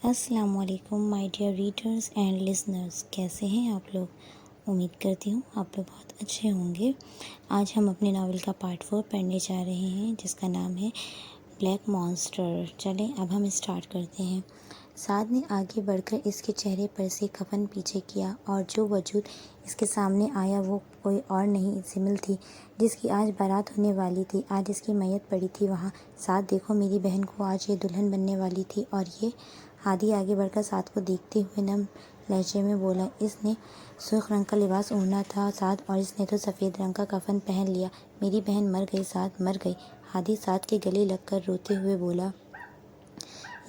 अस्सलाम वालेकुम my dear readers and listeners. कैसे हैं आप लोग? उम्मीद करती हूँ आप लोग बहुत अच्छे होंगे। आज हम अपने नावल का पार्ट 4 पढ़ने जा रहे हैं जिसका नाम है ब्लैक मॉन्स्टर। चलें अब हम स्टार्ट करते हैं। साद ने आगे बढ़कर इसके चेहरे पर से कफन पीछे किया और जो वजूद इसके सामने आया वो कोई और नहीं सिमिल थी जिसकी आज बारात होने वाली थी। आज इसकी मैयत पड़ी थी वहाँ। साद देखो मेरी बहन को आज ये दुल्हन बनने वाली थी। और ये हादी आगे बढ़कर साद को देखते हुए नम लहजे में बोला। इसने सुर्ख रंग का लिबास ओढ़ना था साद, और इसने तो सफ़ेद रंग का कफन पहन लिया। मेरी बहन मर गई साद, मर गई। हादी साद के गले लगकर रोते हुए बोला।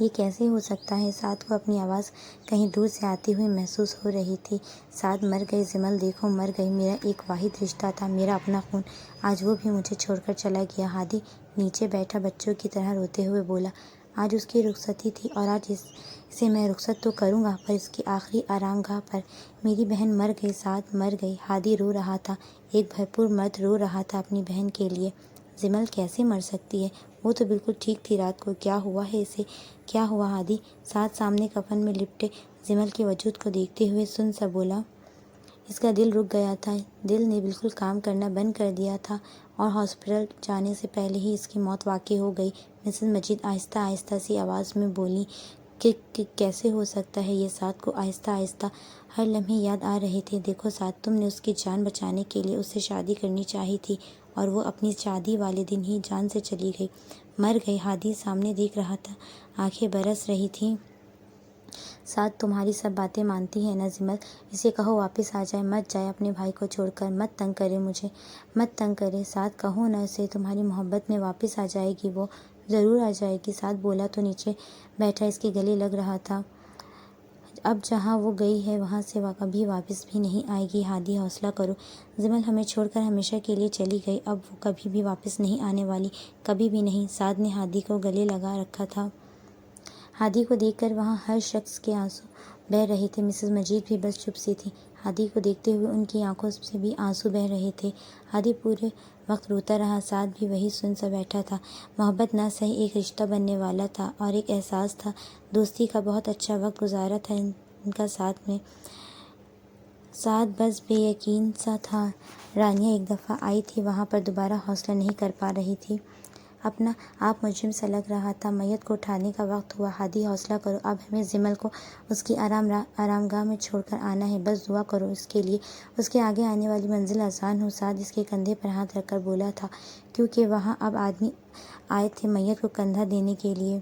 ये कैसे हो सकता है? साद को अपनी आवाज़ कहीं दूर से आती हुई महसूस हो रही थी। साद मर गई जिमल, देखो मर गई। मेरा एक वाहिद रिश्ता था, मेरा अपना खून, आज वो भी मुझे छोड़कर चला गया। हादी नीचे बैठा बच्चों की तरह रोते हुए बोला। आज उसकी रुखसती थी और आज इसे मैं रुखसत तो करूँगा पर इसकी आखिरी आरामगाह पर। मेरी बहन मर गई साद, मर गई। हादी रो रहा था, एक भरपूर मर्द रो रहा था अपनी बहन के लिए। जिमल कैसे मर सकती है? वो तो बिल्कुल ठीक थी रात को। क्या हुआ है इसे? क्या हुआ हादी? साद सामने कफन में लिपटे जिमल के वजूद को देखते हुए सुन सा बोला। इसका दिल रुक गया था, दिल ने बिल्कुल काम करना बंद कर दिया था और हॉस्पिटल जाने से पहले ही इसकी मौत वाक़ई हो गई। मिसेस मजीद आहिस्ता आहिस्ता सी आवाज़ में बोली कि कैसे हो सकता है ये? साद को आहिस्ता आहिस्ता हर लम्हे याद आ रहे थे। देखो साद, तुमने उसकी जान बचाने के लिए उससे शादी करनी चाही थी और वो अपनी शादी वाले दिन ही जान से चली गई, मर गई। हादी सामने देख रहा था, आंखें बरस रही थीं। साद तुम्हारी सब बातें मानती है ना जिमल? इसे कहो वापस आ जाए, मत जाए अपने भाई को छोड़कर, मत तंग करे मुझे, मत तंग करे। साद कहो ना उसे, तुम्हारी मोहब्बत में वापस आ जाएगी वो, ज़रूर आ जाएगी। साद बोला तो नीचे बैठा इसके गले लग रहा था। अब जहाँ वो गई है वहाँ से कभी वापस भी नहीं आएगी। हादी हौसला करो, जिमल हमें छोड़कर हमेशा के लिए चली गई, अब वो कभी भी वापस नहीं आने वाली, कभी भी नहीं। साद ने हादी को गले लगा रखा था। हादी को देखकर वहाँ हर शख्स के आंसू बह रहे थे। मिसेस मजीद भी बस चुप सी थी। हादी को देखते हुए उनकी आंखों से भी आंसू बह रहे थे। हादी पूरे वक्त रोता रहा। साद भी वही सुन सा बैठा था। मोहब्बत ना सही एक रिश्ता बनने वाला था और एक एहसास था। दोस्ती का बहुत अच्छा वक्त गुजारा था इनका साथ में। साद बस बेयकीन सा था। रानिया एक दफ़ा आई थी वहाँ पर, दोबारा हौसला नहीं कर पा रही थी। अपना आप मुजरिम सा लग रहा था। मैयत को उठाने का वक्त हुआ। हादी हौसला करो, अब हमें जिमल को उसकी आरामगाह में छोड़कर आना है, बस दुआ करो उसके लिए, उसके आगे आने वाली मंजिल आसान हो। साद इसके कंधे पर हाथ रखकर बोला था, क्योंकि वहाँ अब आदमी आए थे मैयत को कंधा देने के लिए।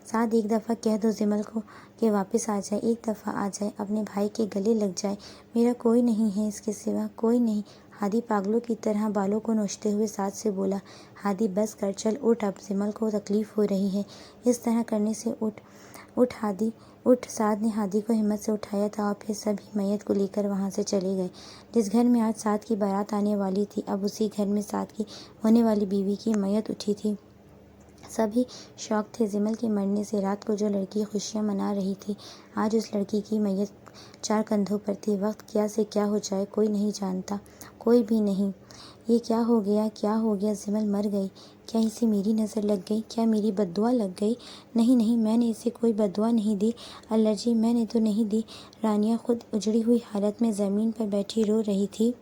साद एक दफ़ा कह दो जिमल को कि वापस आ जाए, एक दफ़ा आ जाए, अपने भाई के गले लग जाए। मेरा कोई नहीं है इसके सिवा, कोई नहीं। हादी पागलों की तरह बालों को नोचते हुए साद से बोला। हादी बस कर, चल उठ, अब जिमल को तकलीफ़ हो रही है, इस तरह करने से उठ, उठ हादी उठ। साद ने हादी को हिम्मत से उठाया था और फिर सभी मैयत को लेकर वहाँ से चले गए। जिस घर में आज साद की बारात आने वाली थी, अब उसी घर में साद की होने वाली बीवी की मैयत उठी थी। सभी शौक थे जिमल के मरने से। रात को जो लड़की खुशियाँ मना रही थी, आज उस लड़की की मैयत चार कंधों पर थी। वक्त क्या से क्या हो जाए कोई नहीं जानता, कोई भी नहीं। ये क्या हो गया, क्या हो गया? जिमल मर गई। क्या इसे मेरी नज़र लग गई? क्या मेरी बद्दुआ लग गई? नहीं नहीं, मैंने इसे कोई बद्दुआ नहीं दी। अल्लाह जी, मैंने तो नहीं दी। रानिया खुद उजड़ी हुई हालत में ज़मीन पर बैठी रो रही थी।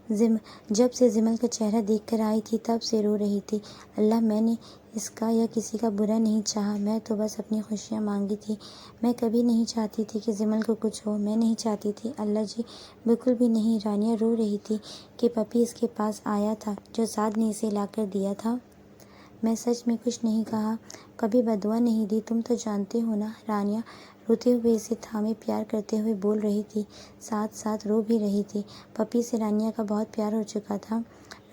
जब से जिमल का चेहरा देखकर आई थी तब से रो रही थी। अल्लाह, मैंने इसका या किसी का बुरा नहीं चाहा, मैं तो बस अपनी खुशियाँ मांगी थी। मैं कभी नहीं चाहती थी कि जिमल को कुछ हो, मैं नहीं चाहती थी। अल्लाह जी, बिल्कुल भी नहीं। रानिया रो रही थी कि पपी इसके पास आया था जो साद ने इसे लाकर दिया था। मैं सच में कुछ नहीं कहा, कभी बदुआ नहीं दी, तुम तो जानते हो ना। रानिया रोते हुए इसे थामे प्यार करते हुए बोल रही थी, साथ साथ रो भी रही थी। पपी से रानिया का बहुत प्यार हो चुका था।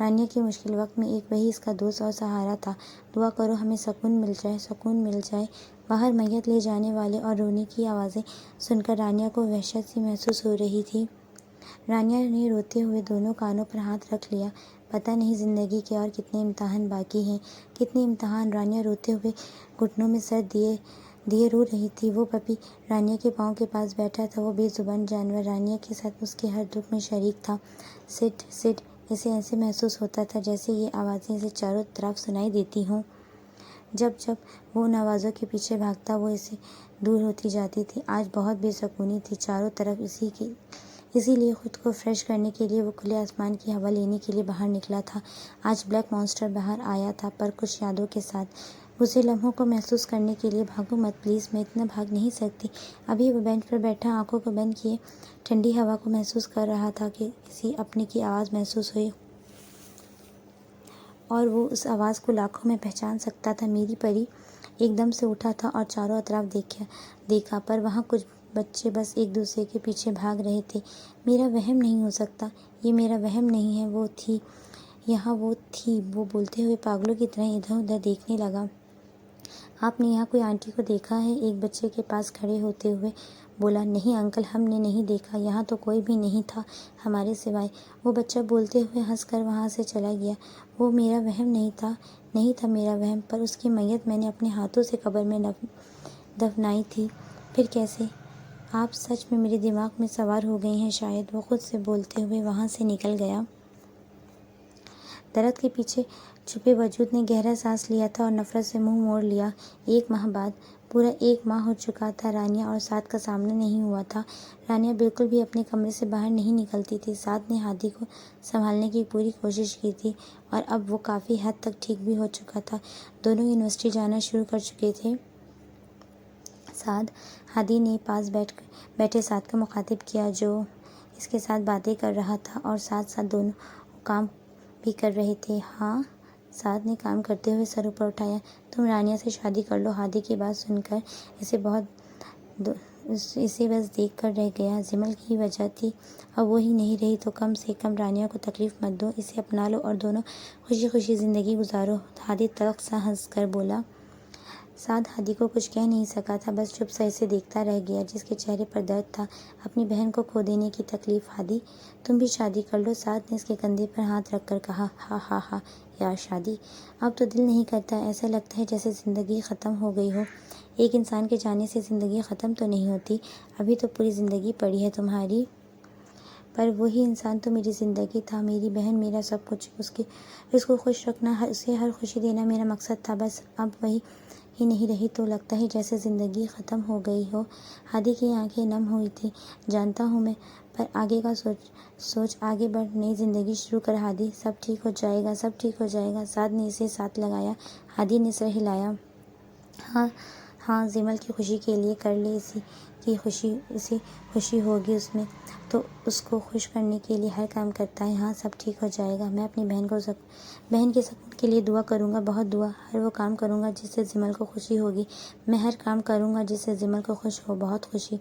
रानिया के मुश्किल वक्त में एक वही इसका दोस्त और सहारा था। दुआ करो हमें सुकून मिल जाए, सुकून मिल जाए। बाहर मैयत ले जाने वाले और रोने की आवाज़ें सुनकर रानिया को वहशत सी महसूस हो रही थी। रानिया ने रोते हुए दोनों कानों पर हाथ रख लिया। पता नहीं ज़िंदगी के और कितने इम्तहान बाकी हैं, कितने इम्तहान। रानिया रोते हुए घुटनों में सर दिए दिए रो रही थी। वो पपी रानिया के पाँव के पास बैठा था। वो बेजुबान जानवर रानिया के साथ उसके हर दुख में शरीक था। सिट सिट, इसे ऐसे महसूस होता था जैसे ये आवाज़ें इसे चारों तरफ सुनाई देती हों। जब जब वो उन आवाज़ों के पीछे भागता वो इससे दूर होती जाती थी। आज बहुत बेसुकूनी थी चारों तरफ इसीलिए खुद को फ्रेश करने के लिए वो खुले आसमान की हवा लेने के लिए बाहर निकला था। आज ब्लैक मॉन्स्टर बाहर आया था, पर कुछ यादों के साथ। उसे लम्हों को महसूस करने के लिए भागो मत प्लीज़, मैं इतना भाग नहीं सकती। अभी वो बेंच पर बैठा आंखों को बंद किए ठंडी हवा को महसूस कर रहा था कि किसी अपने की आवाज़ महसूस हुई और वो उस आवाज़ को लाखों में पहचान सकता था। मेरी परी एकदम से उठा था और चारों तरफ देखा, पर वहाँ कुछ बच्चे बस एक दूसरे के पीछे भाग रहे थे। मेरा वहम नहीं हो सकता, ये मेरा वहम नहीं है, वो थी यहाँ, वो थी। वो बोलते हुए पागलों की तरह इधर उधर देखने लगा। आपने यहाँ कोई आंटी को देखा है? एक बच्चे के पास खड़े होते हुए बोला। नहीं अंकल, हमने नहीं देखा, यहाँ तो कोई भी नहीं था हमारे सिवाय। वो बच्चा बोलते हुए हंसकर वहाँ से चला गया। वो मेरा वहम नहीं था मेरा वहम, पर उसकी मैयत मैंने अपने हाथों से कब्र में दफनाई थी। फिर कैसे? आप सच में मेरे दिमाग में सवार हो गई हैं शायद, वो खुद से बोलते हुए वहाँ से निकल गया। दर्द के पीछे छुपे वजूद ने गहरा सांस लिया था और नफरत से मुंह मोड़ लिया। 1 माह बाद, पूरा 1 माह हो चुका था रानिया और साद का सामना नहीं हुआ था। रानिया बिल्कुल भी अपने कमरे से बाहर नहीं निकलती थी। साद ने हादी को संभालने की पूरी कोशिश की थी और अब वो काफ़ी हद तक ठीक भी हो चुका था। दोनों यूनिवर्सिटी जाना शुरू कर चुके थे। साद हादी ने पास बैठे साद का मुखातिब किया, जो इसके साथ बातें कर रहा था और साथ साथ दोनों काम भी कर रहे थे। हाँ, साद ने काम करते हुए सर ऊपर उठाया। तुम रानिया से शादी कर लो। हादी की बात सुनकर इसे बस देख कर रह गया। जिमल की वजह थी, अब वो ही नहीं रही तो कम से कम रानिया को तकलीफ मत दो, इसे अपना लो और दोनों खुशी खुशी ज़िंदगी गुजारो। हादी तल्ख सा हंस कर बोला। साद हादी को कुछ कह नहीं सका था, बस चुप सा इसे देखता रह गया, जिसके चेहरे पर दर्द था, अपनी बहन को खो देने की तकलीफ। हादी, तुम भी शादी कर लो, साद ने इसके कंधे पर हाथ रखकर कहा। हा हा हा, यार शादी, अब तो दिल नहीं करता, ऐसा लगता है जैसे ज़िंदगी ख़त्म हो गई हो। एक इंसान के जाने से ज़िंदगी ख़त्म तो नहीं होती, अभी तो पूरी ज़िंदगी पड़ी है तुम्हारी। पर वही इंसान तो मेरी ज़िंदगी था, मेरी बहन, मेरा सब कुछ। उसको खुश रखना, उसे हर खुशी देना मेरा मकसद था। बस अब वही ही नहीं रही तो लगता है जैसे ज़िंदगी ख़त्म हो गई हो। हादी की आंखें नम हुई थी। जानता हूँ मैं, पर आगे का सोच आगे बढ़, नई ज़िंदगी शुरू कर हादी, सब ठीक हो जाएगा, सब ठीक हो जाएगा। साद ने इसे साथ लगाया। हादी ने सर हिलाया। हाँ हाँ, जिमल की खुशी के लिए कर ले, इसे खुशी होगी उसमें तो उसको खुश करने के लिए हर काम करता है। हाँ, सब ठीक हो जाएगा। मैं अपनी बहन के सुकून के लिए दुआ करूँगा, बहुत दुआ। हर वो काम करूँगा जिससे जिमल को खुशी होगी। मैं हर काम करूँगा जिससे जिमल को खुश हो, बहुत खुशी।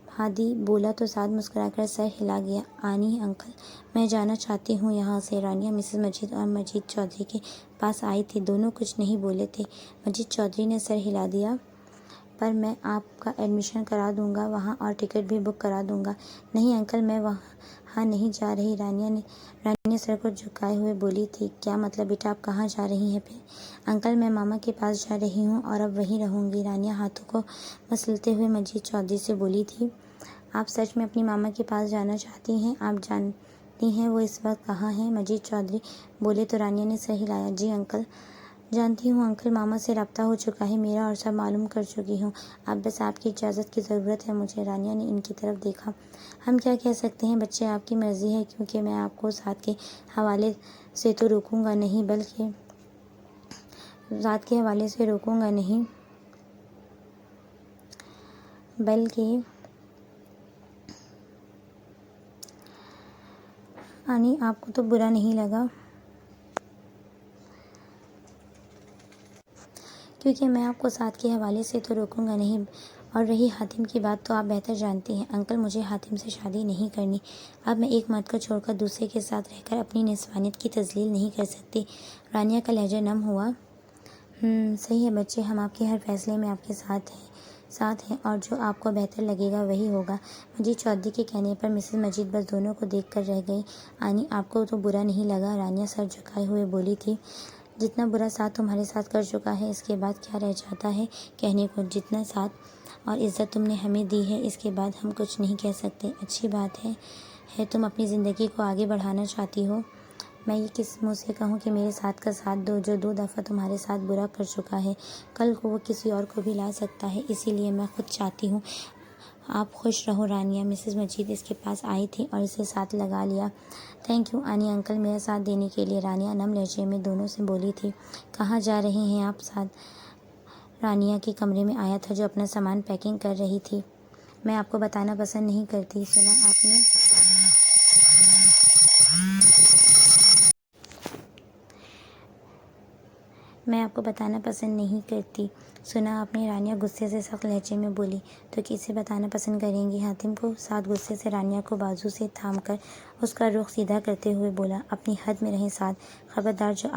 हादी बोला तो साद मुस्कुराकर सर हिला गया। आनी अंकल, मैं जाना चाहती हूँ यहाँ से। रानिया मिसेस मजीद और मजीद चौधरी के पास आई थी। दोनों कुछ नहीं बोले थे। मजीद चौधरी ने सर हिला दिया। पर मैं आपका एडमिशन करा दूंगा वहाँ और टिकट भी बुक करा दूंगा। नहीं अंकल, मैं वहाँ नहीं जा रही। रानिया सर को झुकाए हुए बोली थी। क्या मतलब बेटा, आप कहाँ जा रही हैं फिर? अंकल, मैं मामा के पास जा रही हूँ और अब वहीं रहूँगी। रानिया हाथों को मसलते हुए मजीद चौधरी से बोली थी। आप सच में अपनी मामा के पास जाना चाहती हैं? आप जानती हैं वो इस वक्त कहाँ हैं? मजीद चौधरी बोले तो रानिया ने सर हिलाया। जी अंकल, जानती हूँ अंकल, मामा से रब्ता हो चुका है मेरा और सब मालूम कर चुकी हूँ। अब बस आपकी इजाज़त की ज़रूरत है मुझे। रानिया ने इनकी तरफ देखा। हम क्या कह सकते हैं बच्चे, आपकी मर्ज़ी है, क्योंकि मैं आपको साथ के हवाले से तो रोकूँगा नहीं, बल्कि आनी, आपको तो बुरा नहीं लगा क्योंकि मैं आपको साथ के हवाले से तो रोकूंगा नहीं। और रही हातिम की बात तो आप बेहतर जानती हैं अंकल, मुझे हातिम से शादी नहीं करनी। अब मैं एक मर्द को छोड़कर दूसरे के साथ रहकर अपनी निस्वानियत की तजलील नहीं कर सकती। रानिया का लहजा नम हुआ। सही है बच्चे, हम आपके हर फैसले में आपके साथ हैं और जो आपको बेहतर लगेगा वही होगा। मजीद चौधरी के कहने पर मिसेस मजीद बस दोनों को देख कर रह गई। आनी, आपको तो बुरा नहीं लगा? रानिया सर झुकाए हुए बोली थी। जितना बुरा साथ तुम्हारे साथ कर चुका है, इसके बाद क्या रह जाता है कहने को? जितना साथ और इज़्ज़त तुमने हमें दी है, इसके बाद हम कुछ नहीं कह सकते। अच्छी बात है तुम अपनी ज़िंदगी को आगे बढ़ाना चाहती हो। मैं ये किस मुँह से कहूँ कि मेरे साथ का साथ दो, जो 2 दफ़ा तुम्हारे साथ बुरा कर चुका है, कल को वो किसी और को भी ला सकता है। इसीलिए मैं खुद चाहती हूँ आप खुश रहो। रानिया मिसेस मजीद इसके पास आई थी और इसे साथ लगा लिया। थैंक यू आनी अंकल मेरा साथ देने के लिए, रानिया नम लहजे में दोनों से बोली थी। कहाँ जा रही हैं आप? साथ रानिया के कमरे में आया था जो अपना सामान पैकिंग कर रही थी। मैं आपको बताना पसंद नहीं करती, सुना आपने? मैं आपको बताना पसंद नहीं करती, सुना आपने? रानिया गुस्से से सख्त लहजे में बोली। तो किसे बताना पसंद करेंगी? हातिम को। साथ गुस्से से रानिया को बाजू से थाम कर उसका रुख सीधा करते हुए बोला, अपनी हद में रहें साथ, खबरदार जो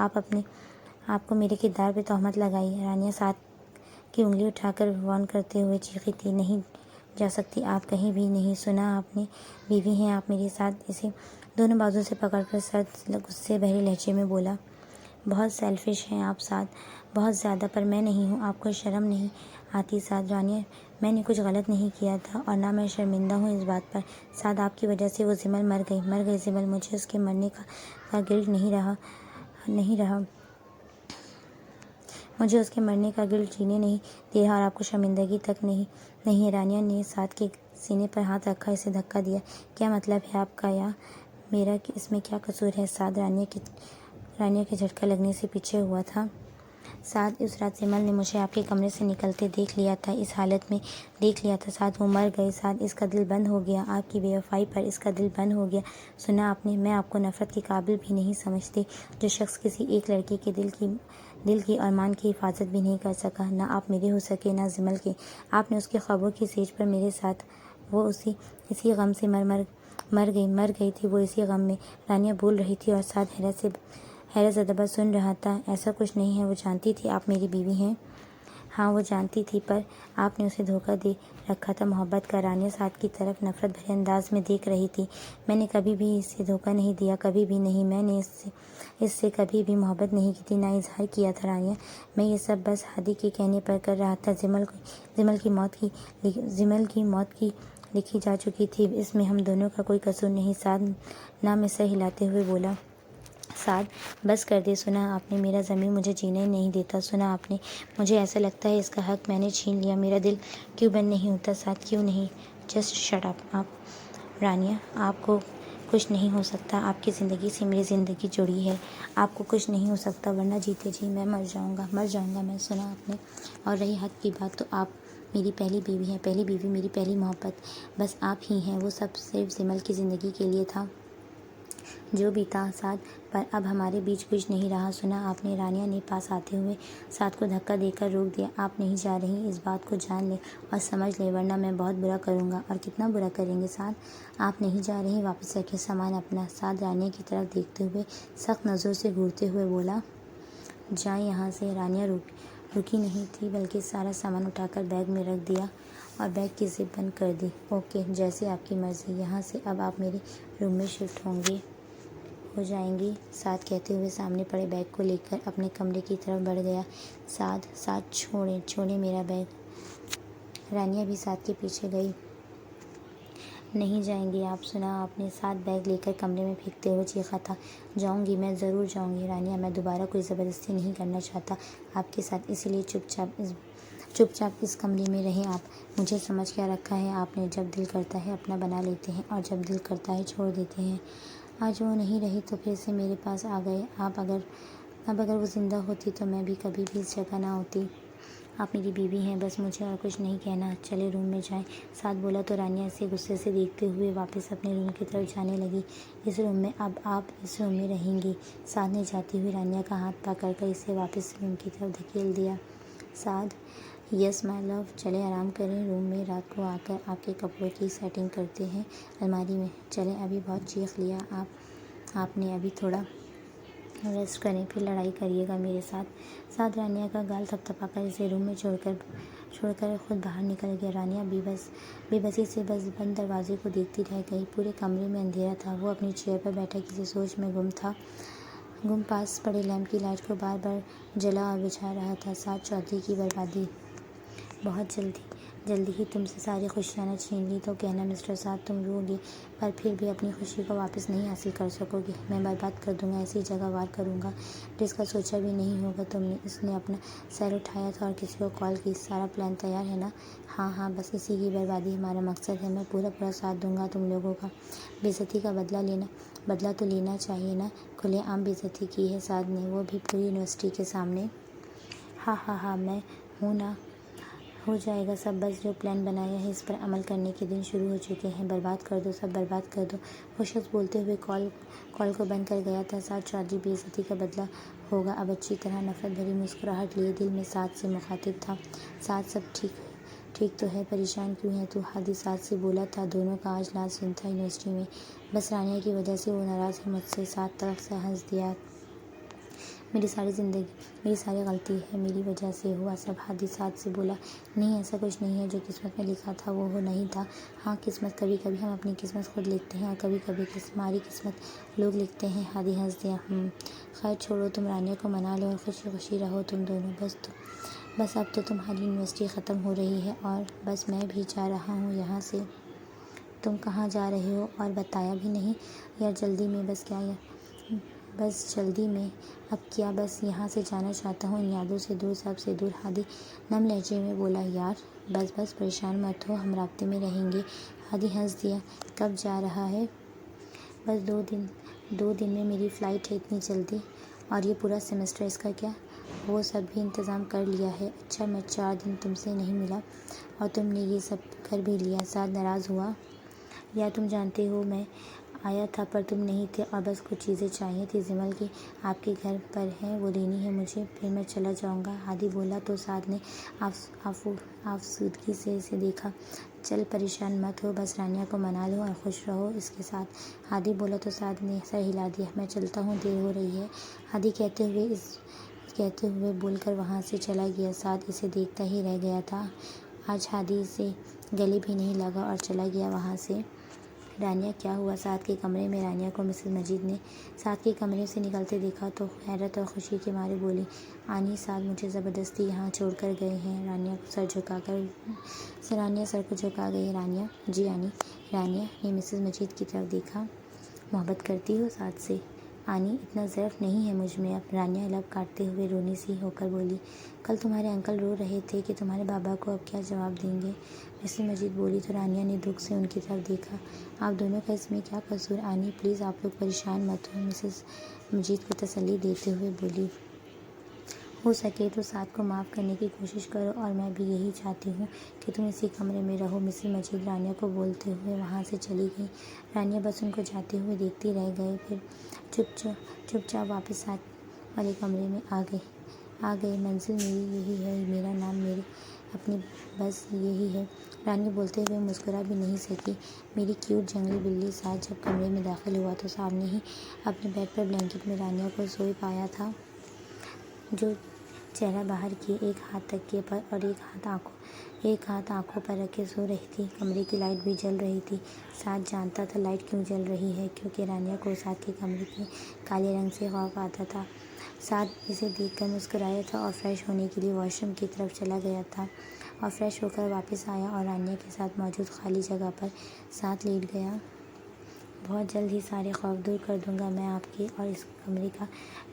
आपको मेरे किरदार पे तोहमत लगाई। रानिया साथ की उंगली उठाकर वार्न करते हुए चीखी थी, नहीं जा सकती आप कहीं भी नहीं, सुना आपने? बीवी हैं आप मेरे साथ। इसे दोनों बाजू से पकड़कर सख्त गुस्से भरे लहजे में बोला, बहुत सेल्फिश हैं आप साथ, बहुत ज़्यादा। पर मैं नहीं हूँ, आपको शर्म नहीं आती साथ? रानिया मैंने कुछ गलत नहीं किया था और ना मैं शर्मिंदा हूँ इस बात पर। साथ आपकी वजह से वो जिमल मर गई जिमल। मुझे उसके मरने का गिल्ट नहीं रहा। मुझे उसके मरने का गिल्ट जीने नहीं दे रहा और आपको शर्मिंदगी तक नहीं है। रानिया ने साथ के सीने पर हाथ रखा, इसे धक्का दिया। क्या मतलब है आपका या मेरा कि इसमें क्या कसूर है? साथ रानिया के झटका लगने से पीछे हुआ था। साथ उस रात सिमल ने मुझे आपके कमरे से निकलते देख लिया था, इस हालत में देख लिया था। साथ वो मर गए। साथ इसका दिल बंद हो गया, आपकी बेवफाई पर इसका दिल बंद हो गया, सुना आपने? मैं आपको नफरत के काबिल भी नहीं समझती, जो शख्स किसी एक लड़के के दिल की और मान की हिफाजत भी नहीं कर सका। ना आप मेरे हो सके ना जिमल के। आपने उसके ख्वाबों की सेज पर मेरे साथ, वो इसी गम से मर गई थी वो इसी गम में। रानिया बोल रही थी और साथ हैरत ज़दा सुन रहा था। ऐसा कुछ नहीं है, वो जानती थी आप मेरी बीवी हैं। हाँ वो जानती थी, पर आपने उसे धोखा दे रखा था मोहब्बत का। रानिया साथ की तरफ नफरत भरे अंदाज में देख रही थी। मैंने कभी भी इसे धोखा नहीं दिया, कभी भी नहीं। मैंने इससे कभी भी मोहब्बत नहीं की थी, ना इजहार किया था रानिया। मैं ये सब बस हादी के कहने पर कर रहा था। जिमल की मौत की लिखी जा चुकी थी, इसमें हम दोनों का कोई कसूर नहीं। साथ ना में सर हिलाते हुए बोला। साथ बस कर दे, सुना आपने? मेरा ज़मीर मुझे जीने नहीं देता, सुना आपने? मुझे ऐसा लगता है इसका हक मैंने छीन लिया। मेरा दिल क्यों बंद नहीं होता साथ, क्यों नहीं? जस्ट शट अप आप। रानिया आपको कुछ नहीं हो सकता, आपकी ज़िंदगी से मेरी ज़िंदगी जुड़ी है। आपको कुछ नहीं हो सकता, वरना जीते जी मैं मर जाऊँगा मैं, सुना आपने? और रही हक की बात, तो आप मेरी पहली बीवी हैं, पहली बीवी, मेरी पहली मोहब्बत बस आप ही हैं। वो सब सिर्फ जिमल की ज़िंदगी के लिए था, जो भी था साथ, पर अब हमारे बीच कुछ नहीं रहा, सुना आपने? रानिया ने पास आते हुए साथ को धक्का देकर रोक दिया। आप नहीं जा रही, इस बात को जान ले और समझ ले, वरना मैं बहुत बुरा करूँगा। और कितना बुरा करेंगे साथ? आप नहीं जा रही, वापस रखे सामान अपना। साथ रानिया की तरफ देखते हुए सख्त नज़रों से घूरते हुए बोला, जाए यहाँ से। रानिया रुकी नहीं थी, बल्कि सारा सामान उठाकर बैग में रख दिया और बैग की जिप बंद कर दी। ओके, जैसे आपकी मर्ज़ी। यहाँ से अब आप मेरे रूम में शिफ्ट हो जाएंगी, साथ कहते हुए सामने पड़े बैग को लेकर अपने कमरे की तरफ बढ़ गया। साथ छोड़े मेरा बैग। रानिया भी साथ के पीछे गई। नहीं जाएंगी आप, सुना आपने? साथ बैग लेकर कमरे में फेंकते हुए चीखा था, जाऊंगी, मैं ज़रूर जाऊंगी रानिया। मैं दोबारा कोई ज़बरदस्ती नहीं करना चाहता आपके साथ, इसीलिए चुपचाप इस कमरे में रहें आप। मुझे समझ क्या रखा है आपने? जब दिल करता है अपना बना लेते हैं और जब दिल करता है छोड़ देते हैं। आज वो नहीं रही तो फिर से मेरे पास आ गए आप। अगर वो ज़िंदा होती तो मैं भी कभी भी इस जगह ना होती। आप मेरी बीवी हैं, बस मुझे और कुछ नहीं कहना। चले रूम में जाएं, साथ बोला तो रानिया से गुस्से से देखते हुए वापस अपने रूम की तरफ जाने लगी। इस रूम में अब आप इस रूम में रहेंगी, साथ ने जाती हुई रानिया का हाथ पकड़कर इसे वापस रूम की तरफ धकेल दिया। साथ, यस माय लव, चले आराम करें रूम में। रात को आकर आपके कपड़ों की सेटिंग करते हैं अलमारी में। चलें, अभी बहुत चीख लिया आपने, अभी थोड़ा रेस्ट करें, फिर लड़ाई करिएगा मेरे साथ। रानिया का गाल थपथपाकर इसे रूम में छोड़कर खुद बाहर निकल गया। रानिया बेबसी से बस बंद दरवाजे को देखती रह गई। पूरे कमरे में अंधेरा था। वो अपनी चेयर पर बैठा किसी सोच में गुम पास पड़े लैंप की लाइट को बार बार जला और बुझा रहा था। साथ चौधरी की बर्बादी बहुत जल्दी जल्दी ही तुमसे सारी खुशियाँ न छीन ली तो कहना मिस्टर साद तुम रोगे, पर फिर भी अपनी खुशी को वापस नहीं हासिल कर सकोगे। मैं बर्बाद कर दूंगा, ऐसी जगह वार करूंगा जिसका सोचा भी नहीं होगा तुमने। उसने अपना सर उठाया था और किसी को कॉल की। सारा प्लान तैयार है ना? हाँ, बस इसी की बर्बादी हमारा मकसद है। मैं पूरा साथ दूंगा तुम लोगों का। बेइज्जती का बदला तो लेना चाहिए ना। खुलेआम बेइज्जती की है साद ने, वो भी पूरी यूनिवर्सिटी के सामने। हाँ, मैं हूँ ना। हो जाएगा सब, बस जो प्लान बनाया है इस पर अमल करने के दिन शुरू हो चुके हैं। बर्बाद कर दो, सब बर्बाद कर दो। वो शख्स बोलते हुए कॉल को बंद कर गया था। साथ शादी बेइज्जती का बदला होगा अब अच्छी तरह। नफरत भरी मुस्कुराहट लिए दिल में साथ से मुखातिब था। साथ सब ठीक तो है, परेशान क्यों है तू? हादी साथ से बोला था। दोनों का आज लास्ट दिन था यूनिवर्सिटी में। बस रानिया की वजह से वो नाराज़ है मुझसे। साथ तरफ से हंस दिया। मेरी सारी गलती है, मेरी वजह से हुआ सब। हादी साथ से बोला। नहीं, ऐसा कुछ नहीं है। जो किस्मत में लिखा था वो नहीं था। हाँ, किस्मत, कभी कभी हम अपनी किस्मत खुद लिखते हैं और कभी कभी हमारी किस्मत लोग लिखते हैं। हादी हंस दिया। खैर छोड़ो, तुम रानिया को मना लो और खुशी खुशी रहो तुम दोनों। बस अब तो तुम्हारी यूनिवर्सिटी ख़त्म हो रही है और बस मैं भी जा रहा हूँ यहाँ से। तुम कहाँ जा रहे हो और बताया भी नहीं? यार जल्दी में, बस जल्दी में। अब क्या, बस यहाँ से जाना चाहता हूँ, इन यादों से दूर, सबसे दूर। हादी नम लहजे में बोला। यार बस परेशान मत हो, हम राब्ते में रहेंगे। हादी हंस दिया। कब जा रहा है? बस 2 दिन में मेरी फ़्लाइट है इतनी जल्दी। और ये पूरा सेमेस्टर, इसका क्या? वो सब भी इंतज़ाम कर लिया है। अच्छा, मैं 4 दिन तुमसे नहीं मिला और तुमने ये सब कर भी लिया। साथ नाराज़ हुआ। या तुम जानते हो मैं आया था पर तुम नहीं थे और बस कुछ चीज़ें चाहिए थी जिमल की, आपके घर पर हैं, वो लेनी है मुझे, फिर मैं चला जाऊंगा। हादी बोला तो साद ने आफसूदगी से इसे देखा। चल परेशान मत हो, बस रानिया को मना लो और खुश रहो इसके साथ। हादी बोला तो साद ने सर हिला दिया। मैं चलता हूँ, देर हो रही है। हादी कहते हुए बोलकर वहाँ से चला गया। साद इसे देखता ही रह गया था। आज हादी से गले भी नहीं लगा और चला गया वहाँ से। रानिया, क्या हुआ? साथ के कमरे में रानिया को मिसेस मजीद ने साथ के कमरे से निकलते देखा तो हैरत और खुशी के मारे बोली। आनी, साथ मुझे ज़बरदस्ती यहाँ छोड़कर गए हैं। रानिया सर को झुका गई। रानिया, जी आनी। रानिया ने मिसेस मजीद की तरफ देखा। मोहब्बत करती हो साथ से? आनी, इतना ज़र्फ नहीं है मुझ में अब। रानिया लब काटते हुए रोनी सी होकर बोली। कल तुम्हारे अंकल रो रहे थे कि तुम्हारे बाबा को अब क्या जवाब देंगे। मिसेस मजीद बोली तो रानिया ने दुख से उनकी तरफ देखा। आप दोनों का इसमें क्या कसूर? आनी, प्लीज़ आप लोग परेशान मत हो, मिसेस मजीद को तसल्ली देते हुए बोली। हो सके तो साथ को माफ़ करने की कोशिश करो और मैं भी यही चाहती हूँ कि तुम इसी कमरे में रहो। मिसेस मजीद रानिया को बोलते हुए वहाँ से चली गई। रानिया बस उनको जाते हुए देखती रह गई। फिर चुपचाप वापस साथ वाले कमरे में आ गई। मंजिल मेरी यही है, मेरा नाम मेरे अपनी बस यही है। रानी बोलते हुए मुस्कुरा भी नहीं सकी। मेरी क्यूट जंगली बिल्ली। साथ जब कमरे में दाखिल हुआ तो सामने ही अपने बेड पर ब्लैंकेट में रानिया को सोए पाया था, जो चेहरा बाहर किए, एक हाथ तकिए पर और एक हाथ आंखों पर रखे सो रही थी। कमरे की लाइट भी जल रही थी। साथ जानता था लाइट क्यों जल रही है, क्योंकि रानिया को साथ के कमरे के काले रंग से खौफ आता था। साथ इसे देखकर मुस्कुराया था और फ्रेश होने के लिए वॉशरूम की तरफ चला गया था और फ्रेश होकर वापस आया और रानिया के साथ मौजूद खाली जगह पर साथ लेट गया। बहुत जल्द ही सारे खौफ दूर कर दूंगा मैं आपके, और इस कमरे का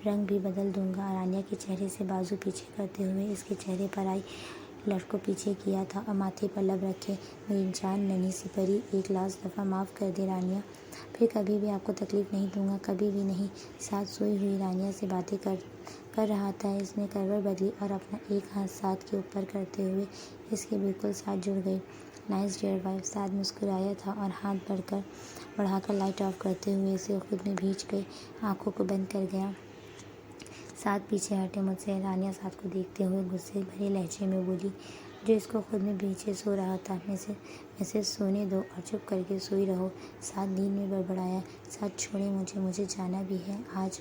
रंग भी बदल दूंगा। रानिया के चेहरे से बाजू पीछे करते हुए इसके चेहरे पर आई लट को पीछे किया था और माथे पर लब रखे। मेरी जान नन्ही सी परी, एक लास्ट दफ़ा माफ़ कर दे रानिया, फिर कभी भी आपको तकलीफ़ नहीं दूंगा, कभी भी नहीं। साथ सोई हुई रानिया से बातें कर रहा था। इसने करवट बदली और अपना एक हाथ साथ के ऊपर करते हुए इसके बिल्कुल साथ जुड़ गई। Nice dear wife. साथ मुस्कुराया था और हाथ बढ़ाकर लाइट ऑफ करते हुए इसे खुद में भींच गई, आंखों को बंद कर गया। साथ पीछे हटे मुझसे। रानिया साथ को देखते हुए गुस्से भरे लहजे में बोली, जो इसको खुद में पीछे सो रहा था। मैसे सोने दो और चुप करके सोई रहो। साथ नींद में बड़बड़ाया। साथ छोड़े मुझे जाना भी है आज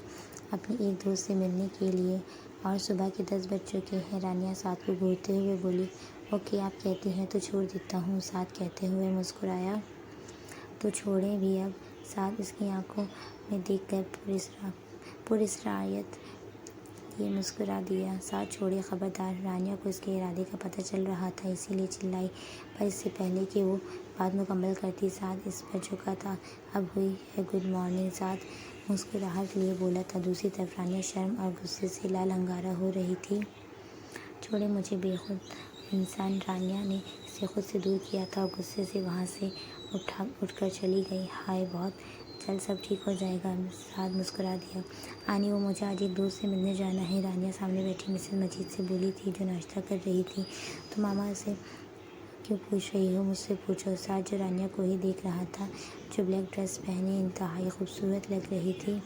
अपनी एक दोस्त से मिलने के लिए और सुबह के 10 बज चुके हैं। रानिया साथ को घूरते हुए बोली। ओके, आप कहती हैं तो छोड़ देता हूँ। साथ कहते हुए मुस्कुराया। तो छोड़ें भी अब। साथ इसकी आंखों में देखकर पुरस्रायत ये मुस्कुरा दिया। साथ छोड़िए खबरदार। रानिया को इसके इरादे का पता चल रहा था, इसीलिए चिल्लाई, पर इससे पहले कि वो बात मुकम्मल करती साद इस पर झुका था। अब हुई है गुड मॉर्निंग, साद मुस्कुराहट लिए बोला था। दूसरी तरफ रानिया शर्म और गुस्से से लाल अंगारा हो रही थी। छोड़े मुझे बेखुद इंसान। रानिया ने इसे खुद से दूर किया था और गुस्से से वहाँ से उठकर चली गई। हाय, बहुत जल्द सब ठीक हो जाएगा, साद मुस्कुरा दिया। आनी, वो मुझे आज एक दोस्त से मिलने जाना है। रानिया सामने बैठी मिसेस मजीद से बोली थी, जो नाश्ता कर रही थी। तो मामा से क्यों पूछ रही हो? मुझसे पूछो। साद जो रानिया को ही देख रहा था, जो ब्लैक ड्रेस पहने इंतहाई खूबसूरत लग रही थी।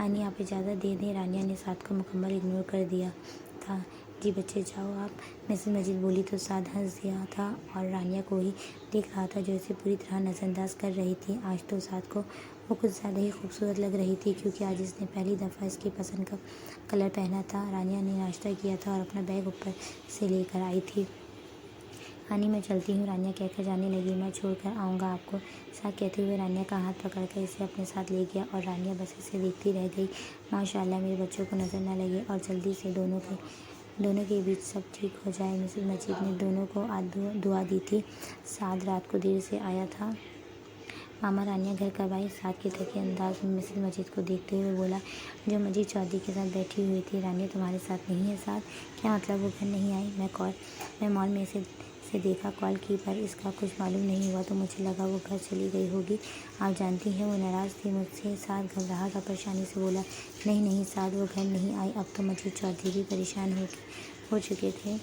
आनी, आप इजाज़त दे दें। रानिया ने साद को मुकम्मल इग्नोर कर दिया था। जी बच्चे जाओ आप, मिसेस मजीद बोली तो साद हंस दिया था और रानिया को ही देख रहा था, जो इसे पूरी तरह नज़रअंदाज कर रही थी। आज तो साद को वो कुछ ज़्यादा ही खूबसूरत लग रही थी, क्योंकि आज इसने पहली दफ़ा इसकी पसंद का कलर पहना था। रानिया ने नाश्ता किया था और अपना बैग ऊपर से लेकर आई थी। आनी, मैं चलती हूँ, रानिया कहकर जाने लगी। मैं छोड़ कर आऊँगा आपको, साथ कहते हुए रानिया का हाथ पकड़कर इसे अपने साथ ले गया और रानिया बस इसे देखती रह गई। माशाल्लाह, मेरे बच्चों को नज़र न लगे और जल्दी से दोनों के बीच सब ठीक हो जाए। मिसेस मजीद ने दोनों को आज दुआ दी थी। साद रात को देर से आया था। मामा, रानिया घर कब आई? साद के थके अंदाज में मिसेस मजीद को देखते हुए बोला, जो मजीद चौधरी के साथ बैठी हुई थी। रानिया तुम्हारे साथ नहीं है? साद, क्या मतलब? वो घर नहीं आई? मैं मॉल में से देखा, कॉल की, पर इसका कुछ मालूम नहीं हुआ, तो मुझे लगा वो घर चली गई होगी। आप जानती हैं वो नाराज़ थी मुझसे। साद घबराहट और परेशानी से बोला, नहीं साद, वो घर नहीं आई। अब तो मजीद चौधरी भी परेशान हो चुके थे।